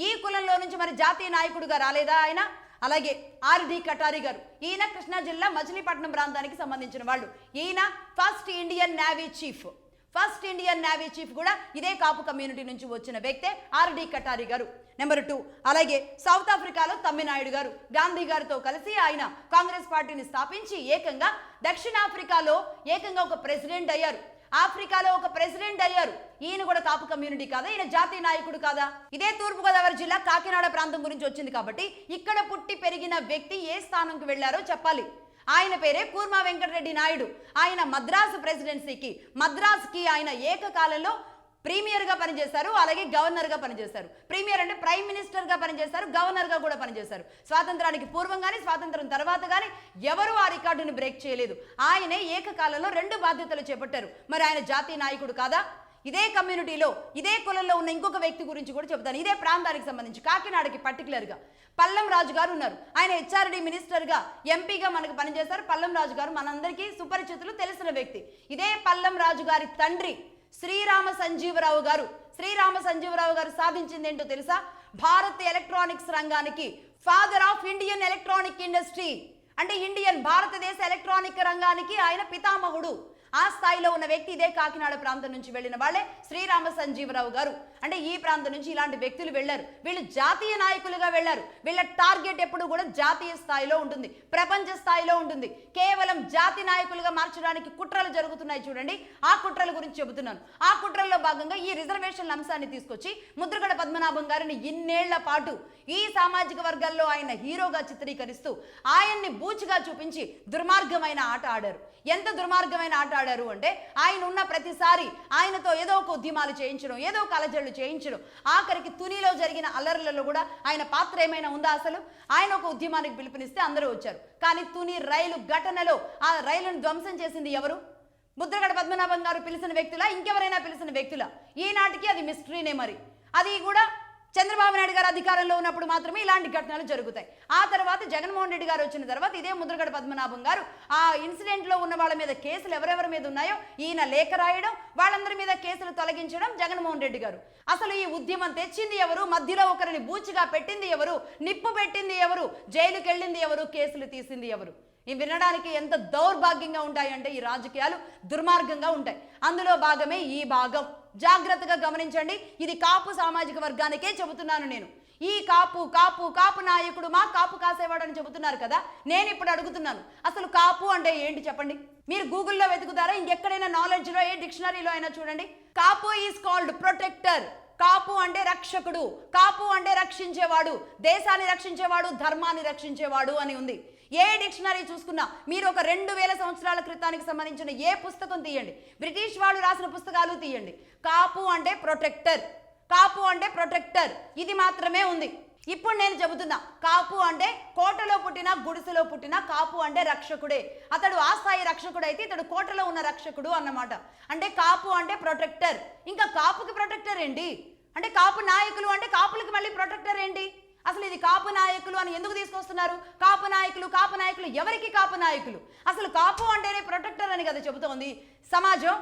ఈ కులంలో నుంచి మరి జాతీయ నాయకుడుగా రాలేదా ఆయన? అలాగే ఆర్డి కటారి గారు, ఈయన కృష్ణా జిల్లా మచిలీపట్నం ప్రాంతానికి సంబంధించిన వాళ్ళు. ఈయన first Indian navy chief. First Indian navy chief కూడా ఇదే కాపు కమ్యూనిటీ నుంచి వచ్చిన వ్యక్తే ఆర్డి కటారి గారు. నెంబర్ 2. అలాగే సౌత్ ఆఫ్రికాలో తమ్మినాయుడు గారు గాంధీ గారితో కలిసి ఆయన కాంగ్రెస్ పార్టీని స్థాపించి ఏకంగా దక్షిణాఫ్రికాలో ఏకంగా ఒక ప్రెసిడెంట్ అయ్యారు. ఆఫ్రికాలో ఒక ప్రెసిడెంట్ అయ్యారు. ఈయన కూడా కాపు కమ్యూనిటీ కాదా? ఈయన జాతీయ నాయకుడు కాదా? ఇదే తూర్పుగోదావరి జిల్లా కాకినాడ ప్రాంతం గురించి వచ్చింది కాబట్టి ఇక్కడ పుట్టి పెరిగిన వ్యక్తి ఏ స్థానంకి వెళ్లారో చెప్పాలి. ఆయన పేరే కూర్మా వెంకటరెడ్డి నాయుడు. ఆయన మద్రాసు ప్రెసిడెన్సీకి, మద్రాసుకి ఆయన ఏకకాలంలో ప్రీమియర్గా పనిచేశారు, అలాగే గవర్నర్గా పనిచేశారు. ప్రీమియర్ అంటే ప్రైమ్ మినిస్టర్గా పనిచేశారు, గవర్నర్గా కూడా పనిచేశారు. స్వాతంత్రానికి పూర్వం కానీ స్వాతంత్రం తర్వాత కానీ ఎవరు ఆ రికార్డుని బ్రేక్ చేయలేదు. ఆయనే ఏకకాలంలో 2 బాధ్యతలు చేపట్టారు. మరి ఆయన జాతీయ నాయకుడు కాదా? ఇదే కమ్యూనిటీలో, ఇదే కులంలో ఉన్న ఇంకొక వ్యక్తి గురించి కూడా చెబుతాను. ఇదే ప్రాంతానికి సంబంధించి కాకినాడకి పర్టికులర్గా పల్లం రాజు గారు ఉన్నారు. ఆయన హెచ్ఆర్డి మినిస్టర్గా, ఎంపీగా మనకు పనిచేశారు. పల్లం రాజు గారు మనందరికీ సుపరిచితులు, తెలిసిన వ్యక్తి. ఇదే పల్లం రాజు గారి తండ్రి శ్రీరామ సంజీవరావు గారు. శ్రీరామ సంజీవరావు గారు సాధించింది ఏంటో తెలుసా? భారత్ ఎలక్ట్రానిక్స్ రంగానికి father of Indian electronic industry. అంటే భారతదేశ ఎలక్ట్రానిక్ రంగానికి ఆయన పితామహుడు. ఆ స్థాయిలో ఉన్న వ్యక్తి ఇదే కాకినాడ ప్రాంతం నుంచి వెళ్ళిన వాళ్ళే శ్రీరామ సంజీవరావు గారు. అంటే ఈ ప్రాంతం నుంచి ఇలాంటి వ్యక్తులు వెళ్ళారు. వీళ్ళు జాతీయ నాయకులుగా వెళ్ళారు. వీళ్ళ టార్గెట్ ఎప్పుడు కూడా జాతీయ స్థాయిలో ఉంటుంది, ప్రపంచ స్థాయిలో ఉంటుంది. కేవలం జాతి నాయకులుగా మార్చడానికి కుట్రలు జరుగుతున్నాయి చూడండి. ఆ కుట్రల గురించి చెబుతున్నాను. ఆ కుట్రల్లో భాగంగా ఈ రిజర్వేషన్ల అంశాన్ని తీసుకొచ్చి ముద్రగడ పద్మనాభం గారిని ఇన్నేళ్ల పాటు ఈ సామాజిక వర్గాల్లో ఆయన హీరోగా చిత్రీకరిస్తూ ఆయన్ని బూచిగా చూపించి దుర్మార్గమైన ఆట ఆడారు. ఎంత దుర్మార్గమైన ఆట ఆడారు అంటే ఆయన ఉన్న ప్రతిసారి ఆయనతో ఏదో ఒక ఉద్యమాలు చేయించడం, ఏదో ఒక అలజడులు చేయించడం, ఆఖరికి తునిలో జరిగిన అల్లర్లలో కూడా ఆయన పాత్ర ఏమైనా ఉందా? అసలు ఆయన ఒక ఉద్యమానికి పిలుపునిస్తే అందరూ వచ్చారు. కానీ తుని రైలు ఘటనలో ఆ రైలును ధ్వంసం చేసింది ఎవరు? ముద్రగడ పద్మనాభం గారు పిలిచిన వ్యక్తులా, ఇంకెవరైనా పిలిచిన వ్యక్తులా? ఈనాటికి అది మిస్టరీనే. మరి అది కూడా చంద్రబాబు నాయుడు గారు అధికారంలో ఉన్నప్పుడు మాత్రమే ఇలాంటి ఘటనలు జరుగుతాయి. ఆ తర్వాత జగన్మోహన్ రెడ్డి గారు వచ్చిన తర్వాత ఇదే ముద్రగడ పద్మనాభం గారు ఆ ఇన్సిడెంట్లో ఉన్న వాళ్ళ మీద కేసులు ఎవరెవరి మీద ఉన్నాయో ఈయన లేఖ రాయడం, వాళ్ళందరి మీద కేసులు తొలగించడం జగన్మోహన్ రెడ్డి గారు. అసలు ఈ ఉద్యమం తెచ్చింది ఎవరు? మధ్యలో ఒకరిని బూచిగా పెట్టింది ఎవరు? నిప్పు పెట్టింది ఎవరు? జైలుకి వెళ్ళింది ఎవరు? కేసులు తీసింది ఎవరు? ఇవి వినడానికి ఎంత దౌర్భాగ్యంగా ఉంటాయంటే ఈ రాజకీయాలు దుర్మార్గంగా ఉంటాయి. అందులో భాగమే ఈ భాగం. జాగ్రత్తగా గమనించండి. ఇది కాపు సామాజిక వర్గానికే చెబుతున్నాను నేను. ఈ కాపు కాపు కాపు నాయకుడు మా కాపు కాసేవాడని చెబుతున్నారు కదా. నేను ఇప్పుడు అడుగుతున్నాను, అసలు కాపు అంటే ఏంటి చెప్పండి? మీరు గూగుల్లో వెతుకుతారా, ఇంకెక్కడైనా నాలెడ్జ్లో ఏ డిక్షనరీలో అయినా చూడండి. కాపు ఈజ్ కాల్డ్ ప్రొటెక్టర్. కాపు అంటే రక్షకుడు, కాపు అంటే రక్షించేవాడు, దేశాన్ని రక్షించేవాడు, ధర్మాన్ని రక్షించేవాడు అని ఉంది. ఏ డిక్షనరీ చూసుకున్నా మీరు ఒక 2000 సంవత్సరాల క్రితానికి సంబంధించిన ఏ పుస్తకం తీయండి, బ్రిటిష్ వాళ్ళు రాసిన పుస్తకాలు తీయండి, కాపు అంటే ప్రొటెక్టర్, కాపు అంటే ప్రొటెక్టర్, ఇది మాత్రమే ఉంది. ఇప్పుడు నేను చెబుతున్నా, కాపు అంటే కోటలో పుట్టిన గుడిసెలో పుట్టిన కాపు అంటే రక్షకుడే. అతడు ఆ స్థాయి రక్షకుడు అయితే ఇతడు కోటలో ఉన్న రక్షకుడు అన్నమాట. అంటే కాపు అంటే ప్రొటెక్టర్. ఇంకా కాపుకి ప్రొటెక్టర్ ఏంటి అంటే కాపు నాయకులు అంటే కాపులకి మళ్ళీ ప్రొటెక్టర్ ఏంటి? అసలు ఇది కాపు నాయకులు అని ఎందుకు తీసుకొస్తున్నారు? కాపు నాయకులు, కాపు నాయకులు ఎవరికి కాపు నాయకులు? అసలు కాపు అంటేనే ప్రొటెక్టర్ అని కదా చెబుతోంది సమాజం.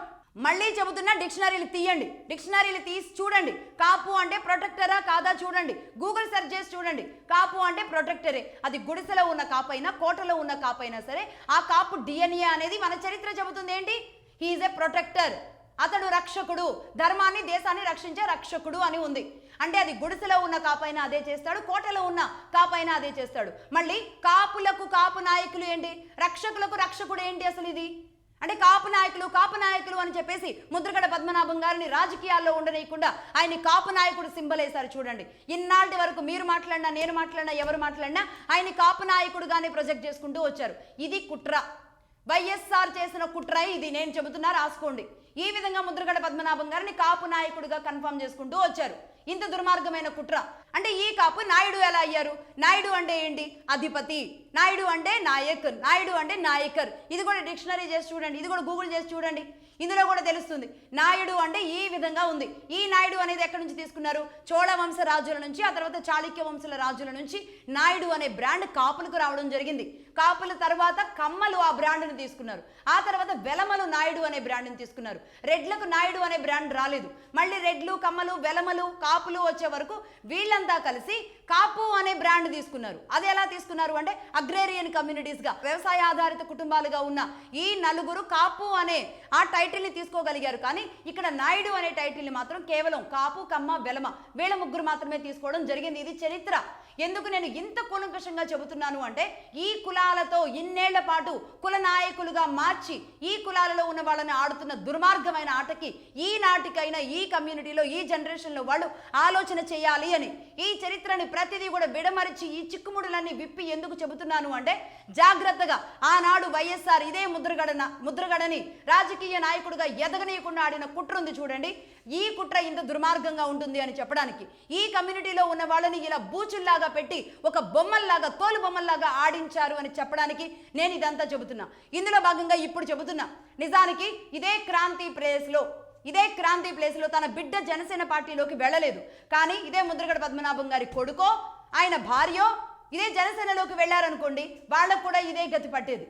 మళ్ళీ చెబుతున్నా, డిక్షనరీలు తీయండి, డిక్షనరీలు తీసి చూడండి, కాపు అంటే ప్రొటెక్టరా కాదా చూడండి, గూగుల్ సెర్చ్ చేసి చూడండి. కాపు అంటే ప్రొటెక్టరే. అది గుడిసెలో ఉన్న కాపైనా కోటలో ఉన్న కాపైనా సరే, ఆ కాపు డిఎన్ఏ అనేది మన చరిత్ర చెబుతుంది ఏంటి? హీఈస్ ఏ ప్రొటెక్టర్. అతడు రక్షకుడు, ధర్మాన్ని దేశాన్ని రక్షించే రక్షకుడు అని ఉంది. అంటే అది గుడిసెలో ఉన్న కాపైనా అదే చేస్తాడు, కోటలో ఉన్న కాపైనా అదే చేస్తాడు. మళ్ళీ కాపులకు కాపు నాయకులు ఏంటి, రక్షకులకు రక్షకుడు ఏంటి అసలు ఇది? అంటే కాపు నాయకులు అని చెప్పేసి ముద్రగడ పద్మనాభం గారిని రాజకీయాల్లో ఉండనీయకుండా ఆయన్ని కాపు నాయకుడు సింబల్ వేశారు చూడండి. ఇన్నాళ్ళ వరకు మీరు మాట్లాడినా, నేను మాట్లాడినా, ఎవరు మాట్లాడినా ఆయన్ని కాపు నాయకుడుగానే ప్రొజెక్ట్ చేసుకుంటూ వచ్చారు. ఇది కుట్ర, వైఎస్ఆర్ చేసిన కుట్ర ఇది. నేను చెబుతున్నా, రాసుకోండి. ఈ విధంగా ముద్రగడ పద్మనాభం గారిని కాపు నాయకుడిగా కన్ఫర్మ్ చేసుకుంటూ వచ్చారు. ఇంత దుర్మార్గమైన కుట్ర. అంటే ఈ కాపు నాయుడు ఎలా అయ్యారు? నాయుడు అంటే ఏంటి? అధిపతి. నాయుడు అంటే నాయక్, నాయుడు అంటే నాయకర్. ఇది కూడా డిక్షనరీ చేసి చూడండి, ఇది కూడా గూగుల్ చేసి చూడండి, ఇందులో కూడా తెలుస్తుంది. నాయుడు అంటే ఈ విధంగా ఉంది. ఈ నాయుడు అనేది ఎక్కడి నుంచి తీసుకున్నారు? చోళ వంశ రాజుల నుంచి, ఆ తర్వాత చాళుక్య వంశల రాజుల నుంచి నాయుడు అనే బ్రాండ్ కాపులకు రావడం జరిగింది. కాపుల తర్వాత కమ్మలు ఆ బ్రాండ్ని తీసుకున్నారు. ఆ తర్వాత వెలమలు నాయుడు అనే బ్రాండ్ని తీసుకున్నారు. రెడ్లకు నాయుడు అనే బ్రాండ్ రాలేదు. మళ్ళీ రెడ్లు, కమ్మలు, వెలమలు, కాపులు వచ్చే వరకు వీళ్ళంతా కలిసి కాపు అనే బ్రాండ్ తీసుకున్నారు. అది ఎలా తీసుకున్నారు అంటే అగ్రేరియన్ కమ్యూనిటీస్గా, వ్యవసాయ ఆధారిత కుటుంబాలుగా ఉన్న ఈ నలుగురు కాపు అనే ఆ టైటిల్ని తీసుకోగలిగారు. కానీ ఇక్కడ నాయుడు అనే టైటిల్ని మాత్రం కేవలం కాపు, కమ్మ, వెలమ వీళ్ళ ముగ్గురు మాత్రమే తీసుకోవడం జరిగింది. ఇది చరిత్ర. ఎందుకు నేను ఇంత కూలంకషంగా చెబుతున్నాను అంటే, ఈ కులాలతో ఇన్నేళ్ల పాటు కుల నాయకులుగా మార్చి ఈ కులాలలో ఉన్న వాళ్ళని ఆడుతున్న దుర్మార్గమైన ఆటకి ఈనాటికైనా ఈ కమ్యూనిటీలో ఈ జనరేషన్లో వాళ్ళు ఆలోచన చేయాలి అని. ఈ చరిత్రని ప్రతిదీ కూడా విడమరిచి ఈ చిక్కుముడులన్నీ విప్పి ఎందుకు చెబుతున్నాను అంటే, జాగ్రత్తగా ఆనాడు వైఎస్ఆర్ ఇదే ముద్రగడని రాజకీయ నాయకుడిగా ఎదగనీయకుండా ఆడిన కుట్ర ఉంది చూడండి. ఈ కుట్ర ఇంత దుర్మార్గంగా ఉంటుంది అని చెప్పడానికి, ఈ కమ్యూనిటీలో ఉన్న వాళ్ళని ఇలా బూచుల్లాగా పెట్టి ఒక బొమ్మల్లాగా, తోలు బొమ్మల్లాగా ఆడించారు అని చెప్పడానికి నేను ఇదంతా చెబుతున్నా. ఇందులో భాగంగా ఇప్పుడు చెబుతున్నా, నిజానికి ఇదే క్రాంతి ప్లేస్లో తన బిడ్డ జనసేన పార్టీలోకి వెళ్ళలేదు. కానీ ఇదే ముద్రగడ పద్మనాభం గారి కొడుకో ఆయన భార్యో ఇదే జనసేనలోకి వెళ్ళారనుకోండి, వాళ్ళకు కూడా ఇదే గతి పట్టేది.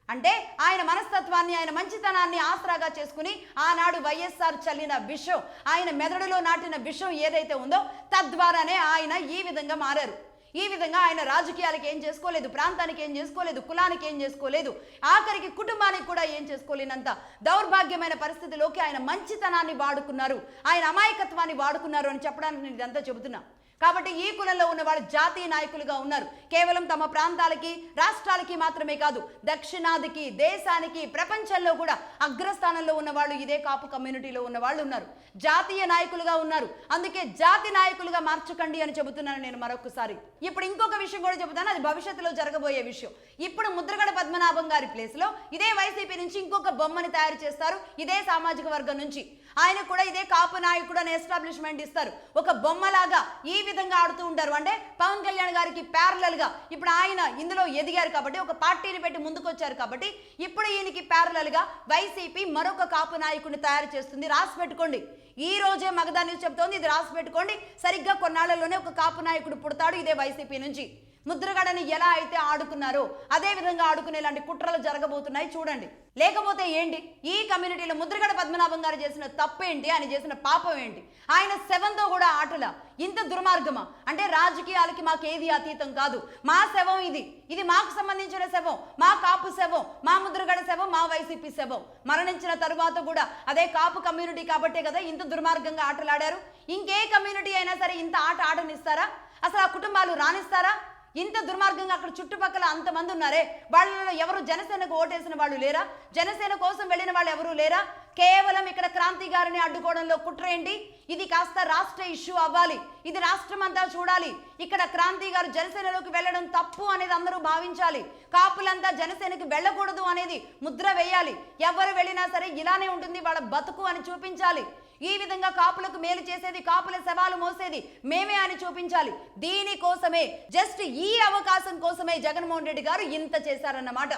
అంటే ఆయన మనస్తత్వాన్ని, ఆయన మంచితనాన్ని ఆసరాగా చేసుకుని ఆనాడు వైఎస్ఆర్ చల్లిన విషం, ఆయన మెదడులో నాటిన విషం ఏదైతే ఉందో తద్వారానే ఆయన ఈ విధంగా మారారు. ఈ విధంగా ఆయన రాజకీయాలకు ఏం చేసుకోలేదు, ప్రాంతానికి ఏం చేసుకోలేదు, కులానికి ఏం చేసుకోలేదు, ఆఖరికి కుటుంబానికి కూడా ఏం చేసుకోలేనంత దౌర్భాగ్యమైన పరిస్థితిలోకి ఆయన మంచితనాన్ని వాడుకున్నారు, ఆయన అమాయకత్వాన్ని వాడుకున్నారు అని చెప్పడానికి నేను ఇదంతా చెబుతున్నా. కాబట్టి ఈ కులంలో ఉన్న వాళ్ళు జాతీయ నాయకులుగా ఉన్నారు. కేవలం తమ ప్రాంతాలకి, రాష్ట్రాలకి మాత్రమే కాదు, దక్షిణాదికి, దేశానికి, ప్రపంచంలో కూడా అగ్రస్థానంలో ఉన్న వాళ్ళు ఇదే కాపు కమ్యూనిటీలో ఉన్న వాళ్ళు ఉన్నారు. జాతీయ నాయకులుగా ఉన్నారు. అందుకే జాతి నాయకులుగా మార్చకండి అని చెబుతున్నాను నేను మరొకసారి. ఇప్పుడు ఇంకొక విషయం కూడా చెబుతాను, అది భవిష్యత్తులో జరగబోయే విషయం. ఇప్పుడు ముద్రగడ పద్మనాభం గారి ప్లేస్లో ఇదే వైసీపీ నుంచి ఇంకొక బొమ్మని తయారు చేస్తారు, ఇదే సామాజిక వర్గం నుంచి. ఆయన కూడా ఇదే కాపు నాయకుడు అనే ఎస్టాబ్లిష్మెంట్ ఇస్తారు. ఒక బొమ్మలాగా ఈ విధంగా ఆడుతూ ఉంటారు. అంటే పవన్ కళ్యాణ్ గారికి ప్యారలల్ గా ఇప్పుడు ఆయన ఇందులో ఎదిగారు కాబట్టి, ఒక పార్టీని పెట్టి ముందుకు వచ్చారు కాబట్టి, ఇప్పుడు ఈయనకి ప్యారలల్ గా వైసీపీ మరొక కాపు నాయకుడిని తయారు చేస్తుంది. రాసి పెట్టుకోండి. ఈ రోజే మగధా న్యూస్ చెప్తోంది, ఇది రాసి పెట్టుకోండి. సరిగ్గా కొన్నాళ్లలోనే ఒక కాపు నాయకుడు పుడతాడు ఇదే వైసీపీ నుంచి. ముద్రగడని ఎలా అయితే ఆడుకున్నారో అదే విధంగా ఆడుకునేలాంటి కుట్రలు జరగబోతున్నాయి చూడండి. లేకపోతే ఏంటి, ఈ కమ్యూనిటీలో ముద్రగడ పద్మనాభం గారు చేసిన తప్పేంటి, ఆయన చేసిన పాపం ఏంటి? ఆయన శవంతో కూడా ఆటల ఇంత దుర్మార్గమా? అంటే రాజకీయాలకి మాకేది అతీతం కాదు, మా శవం ఇది మాకు సంబంధించిన శవం, మా కాపు శవం, మా ముద్రగడ శవం, మా వైసీపీ శవం. మరణించిన తరువాత కూడా అదే కాపు కమ్యూనిటీ కాబట్టే కదా ఇంత దుర్మార్గంగా ఆటలాడారు. ఇంకే కమ్యూనిటీ అయినా సరే ఇంత ఆట ఆడనిస్తారా? అసలు ఆ కుటుంబాలు రాణిస్తారా? ఇంత దుర్మార్గంగా అక్కడ చుట్టుపక్కల అంతమంది ఉన్నారే, వాళ్ళలో ఎవరు జనసేనకు ఓటేసిన వాళ్ళు లేరా? జనసేన కోసం వెళ్ళిన వాళ్ళు ఎవరు లేరా? కేవలం ఇక్కడ క్రాంతి గారిని అడ్డుకోవడంలో కుట్ర ఏంటి? ఇది కాస్త రాష్ట్ర ఇష్యూ అవ్వాలి, ఇది రాష్ట్రం అంతా చూడాలి. ఇక్కడ క్రాంతి గారు జనసేనలోకి వెళ్ళడం తప్పు అనేది అందరూ భావించాలి. కాపులంతా జనసేనకి వెళ్ళకూడదు అనేది ముద్ర వేయాలి. ఎవరు వెళ్ళినా సరే ఇలానే ఉంటుంది వాళ్ళ బతుకు అని చూపించాలి. ఈ విధంగా కాపులకు మేలు చేసేది, కాపుల సవాలు మోసేది మేమే అని చూపించాలి. దీనికోసమే, జస్ట్ ఈ అవకాశం కోసమే జగన్మోహన్ రెడ్డి గారు ఇంత చేశారన్నమాట.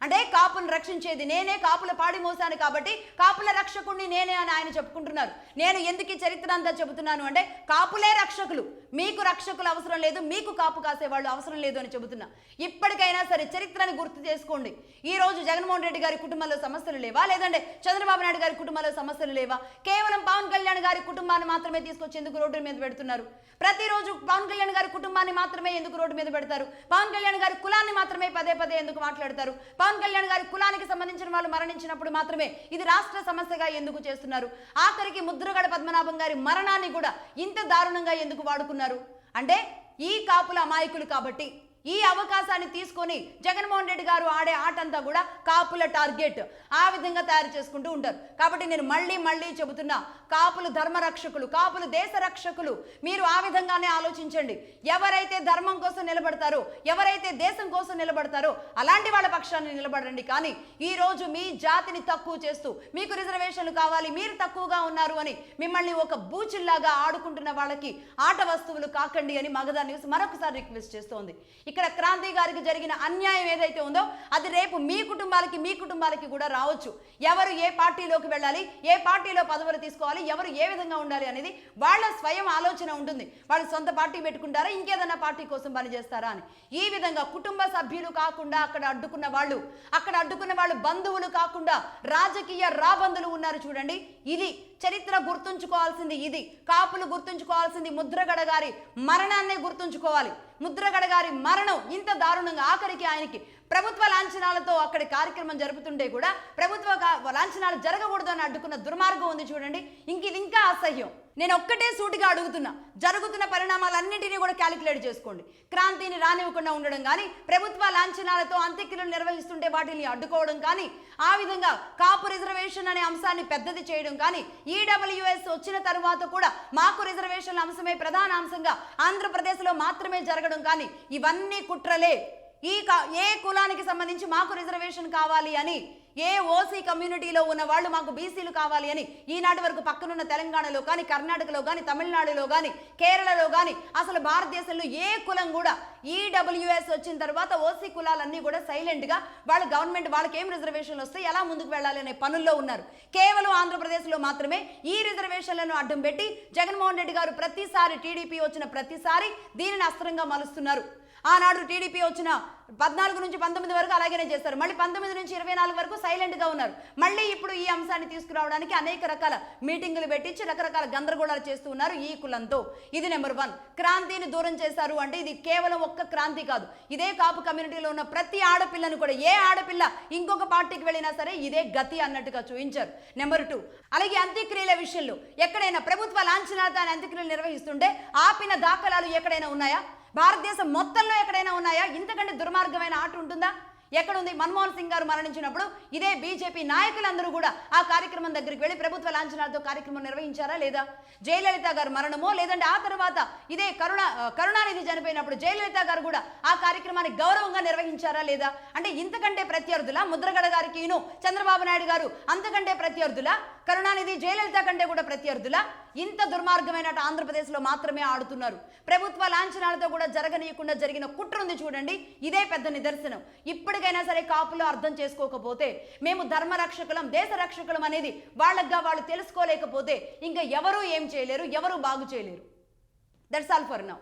అంటే కాపులను రక్షించేది నేనే, కాపుల పాడి మోసాను కాబట్టి కాపుల రక్షకుడిని నేనే అని ఆయన చెప్పుకుంటున్నారు. నేను ఎందుకు ఈ చరిత్ర అంతా చెబుతున్నాను అంటే, కాపులే రక్షకులు, మీకు రక్షకులు అవసరం లేదు, మీకు కాపు కాసే వాళ్ళు అవసరం లేదు అని చెబుతున్నా. ఇప్పటికైనా సరే చరిత్రని గుర్తు చేసుకోండి. ఈ రోజు జగన్మోహన్ రెడ్డి గారి కుటుంబంలో సమస్యలు లేవా? లేదంటే చంద్రబాబు నాయుడు గారి కుటుంబంలో సమస్యలు లేవా? కేవలం పవన్ కళ్యాణ్ గారి కుటుంబాన్ని మాత్రమే తీసుకొచ్చి ఎందుకు రోడ్డు మీద పెడుతున్నారు? ప్రతిరోజు పవన్ కళ్యాణ్ గారి కుటుంబాన్ని మాత్రమే ఎందుకు రోడ్డు మీద పెడతారు? పవన్ కళ్యాణ్ గారి కులాన్ని మాత్రమే పదే పదే ఎందుకు మాట్లాడతారు? పవన్ కళ్యాణ్ గారి కులానికి సంబంధించిన వాళ్ళు మరణించినప్పుడు మాత్రమే ఇది రాష్ట్ర సమస్యగా ఎందుకు చేస్తున్నారు? ఆఖరికి ముద్రగడ పద్మనాభం గారి మరణాన్ని కూడా ఇంత దారుణంగా ఎందుకు వాడుకున్నారు? అంటే ఈ కాపుల అమాయకులు కాబట్టి ఈ అవకాశాన్ని తీసుకొని జగన్మోహన్ రెడ్డి గారు ఆడే ఆట అంతా కూడా కాపుల టార్గెట్, ఆ విధంగా తయారు చేసుకుంటూ ఉంటారు. కాబట్టి నేను మళ్ళీ చెబుతున్నా, కాపులు ధర్మ రక్షకులు, కాపులు దేశ రక్షకులు. మీరు ఆ విధంగానే ఆలోచించండి. ఎవరైతే ధర్మం కోసం నిలబడతారో, ఎవరైతే దేశం కోసం నిలబడతారో అలాంటి వాళ్ళ పక్షాన్ని నిలబడండి. కానీ ఈ రోజు మీ జాతిని తక్కువ చేస్తూ, మీకు రిజర్వేషన్లు కావాలి, మీరు తక్కువగా ఉన్నారు అని మిమ్మల్ని ఒక బూచిల్లాగా ఆడుకుంటున్న వాళ్ళకి ఆట వస్తువులు కాకండి అని మగధా న్యూస్ మరొకసారి రిక్వెస్ట్ చేస్తోంది. ఇక్కడ క్రాంతి గారికి జరిగిన అన్యాయం ఏదైతే ఉందో అది రేపు మీ కుటుంబాలకి కూడా రావచ్చు. ఎవరు ఏ పార్టీలోకి వెళ్ళాలి, ఏ పార్టీలో పదవులు తీసుకోవాలి, ఎవరు ఏ విధంగా ఉండాలి అనేది వాళ్ళ స్వయం ఆలోచన ఉంటుంది. వాళ్ళు సొంత పార్టీ పెట్టుకుంటారా, ఇంకేదన్నా పార్టీ కోసం పనిచేస్తారా అని. ఈ విధంగా కుటుంబ సభ్యులు కాకుండా అక్కడ అడ్డుకున్న వాళ్ళు బంధువులు కాకుండా రాజకీయ రాబందులు ఉన్నారు చూడండి. ఇది చరిత్ర గుర్తుంచుకోవాల్సింది. ఇది కాపులు గుర్తుంచుకోవాల్సింది. ముద్రగడ గారి మరణాన్నే గుర్తుంచుకోవాలి. ముద్రగడ గారి మరణం ఇంత దారుణంగా, ఆఖరికి ఆయనకి ప్రభుత్వ లాంఛనాలతో అక్కడి కార్యక్రమం జరుపుతుంటే కూడా ప్రభుత్వ లాంఛనాలు జరగకూడదు అని అడ్డుకున్న దుర్మార్గం ఉంది చూడండి. ఇది ఇంకా అసహ్యం. నేను ఒక్కటే సూటిగా అడుగుతున్నా, జరుగుతున్న పరిణామాలన్నింటినీ కూడా క్యాలిక్యులేట్ చేసుకోండి. క్రాంతిని రానివ్వకుండా ఉండడం కానీ, ప్రభుత్వ లాంఛనాలతో అంత్యక్రియలు నిర్వహిస్తుంటే వాటిని అడ్డుకోవడం కానీ, ఆ విధంగా కాపు రిజర్వేషన్ అనే అంశాన్ని పెద్దది చేయడం కానీ, ఈడబ్ల్యూఎస్ వచ్చిన తర్వాత కూడా మాకు రిజర్వేషన్ల అంశమే ప్రధాన అంశంగా ఆంధ్రప్రదేశ్లో మాత్రమే జరగడం కానీ, ఇవన్నీ కుట్రలే. ఏ కులానికి సంబంధించి మాకు రిజర్వేషన్ కావాలి అని, ఏ ఓసీ కమ్యూనిటీలో ఉన్న వాళ్ళు మాకు బీసీలు కావాలి అని ఈనాటి వరకు పక్కనున్న తెలంగాణలో కానీ, కర్ణాటకలో కానీ, తమిళనాడులో కానీ, కేరళలో కానీ, అసలు భారతదేశంలో ఏ కులం కూడా ఈడబ్ల్యూఎస్ వచ్చిన తర్వాత ఓసీ కులాలన్నీ కూడా సైలెంట్గా వాళ్ళ గవర్నమెంట్ వాళ్ళకి ఏం రిజర్వేషన్లు వస్తే ఎలా ముందుకు వెళ్ళాలి అనే పనుల్లో ఉన్నారు. కేవలం ఆంధ్రప్రదేశ్లో మాత్రమే ఈ రిజర్వేషన్లను అడ్డం పెట్టి జగన్మోహన్ రెడ్డి గారు ప్రతిసారి, టీడీపీ వచ్చిన ప్రతిసారి దీనిని అస్త్రంగా మలుస్తున్నారు. ఆనాడు టీడీపీ వచ్చిన 14 నుంచి 19 వరకు అలాగనే చేస్తారు. మళ్ళీ 19 నుంచి 24 వరకు సైలెంట్గా ఉన్నారు. మళ్ళీ ఇప్పుడు ఈ అంశాన్ని తీసుకురావడానికి అనేక రకాల మీటింగులు పెట్టించి రకరకాల గందరగోళాలు చేస్తూ ఉన్నారు ఈ కులంతో. ఇది నెంబర్ 1. క్రాంతిని దూరం చేశారు అంటే ఇది కేవలం ఒక్క క్రాంతి కాదు, ఇదే కాపు కమ్యూనిటీలో ఉన్న ప్రతి ఆడపిల్లను కూడా, ఏ ఆడపిల్ల ఇంకొక పార్టీకి వెళ్ళినా సరే ఇదే గతి అన్నట్టుగా చూపించారు. నెంబర్ 2, అలాగే అంత్యక్రియల విషయంలో ఎక్కడైనా ప్రభుత్వ లాంఛనాలతో అంత్యక్రియలు నిర్వహిస్తుంటే ఆపిన దాఖలాలు ఎక్కడైనా ఉన్నాయా? భారతదేశం మొత్తంలో ఎక్కడైనా ఉన్నాయా? ఇంతకంటే దుర్మార్గమైన ఆట ఉంటుందా? ఎక్కడుంది? మన్మోహన్ సింగ్ గారు మరణించినప్పుడు ఇదే బీజేపీ నాయకులందరూ కూడా ఆ కార్యక్రమం దగ్గరికి వెళ్ళి ప్రభుత్వ లాంఛనాలతో కార్యక్రమం నిర్వహించారా లేదా? జయలలిత గారు మరణమో, లేదంటే ఆ తర్వాత ఇదే కరుణానిధి చనిపోయినప్పుడు జయలలిత గారు కూడా ఆ కార్యక్రమాన్ని గౌరవంగా నిర్వహించారా లేదా? అంటే ఇంతకంటే ప్రత్యర్థుల ముద్రగడ గారికి చంద్రబాబు నాయుడు గారు అంతకంటే ప్రత్యర్థుల, కరుణానిధి జయలలిత కంటే కూడా ప్రత్యర్థుల? ఇంత దుర్మార్గమైన ఆంధ్రప్రదేశ్లో మాత్రమే ఆడుతున్నారు. ప్రభుత్వ లాంఛనాలతో కూడా జరగనీయకుండా జరిగిన కుట్ర ఉంది చూడండి, ఇదే పెద్ద నిదర్శనం. ఇప్పటికైనా సరే కాపులు అర్థం చేసుకోకపోతే, మేము ధర్మ రక్షకులం, దేశ రక్షకులం అనేది వాళ్ళగా వాళ్ళు తెలుసుకోలేకపోతే ఇంకా ఎవరూ ఏం చేయలేరు, ఎవరూ బాగు చేయలేరు. That's all for now.